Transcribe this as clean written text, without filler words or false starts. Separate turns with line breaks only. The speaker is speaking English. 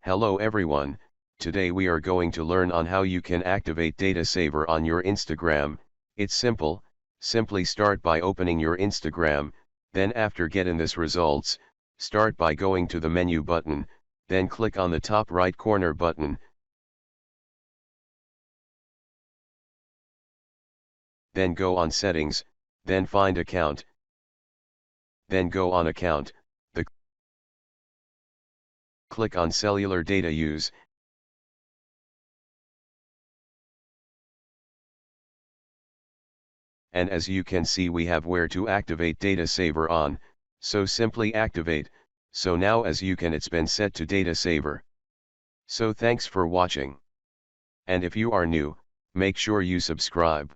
Hello everyone, today we are going to learn on how you can activate Data Saver on your Instagram. It's simple, simply start by opening your Instagram, then after getting this results, start by going to the menu button, then click on the top right corner button. Then go on settings, then find account. Then go on account, click on cellular data use. And as you can see we have where to activate Data Saver on, so simply activate, so now as you can it's been set to Data Saver. So thanks for watching. And if you are new, make sure you subscribe.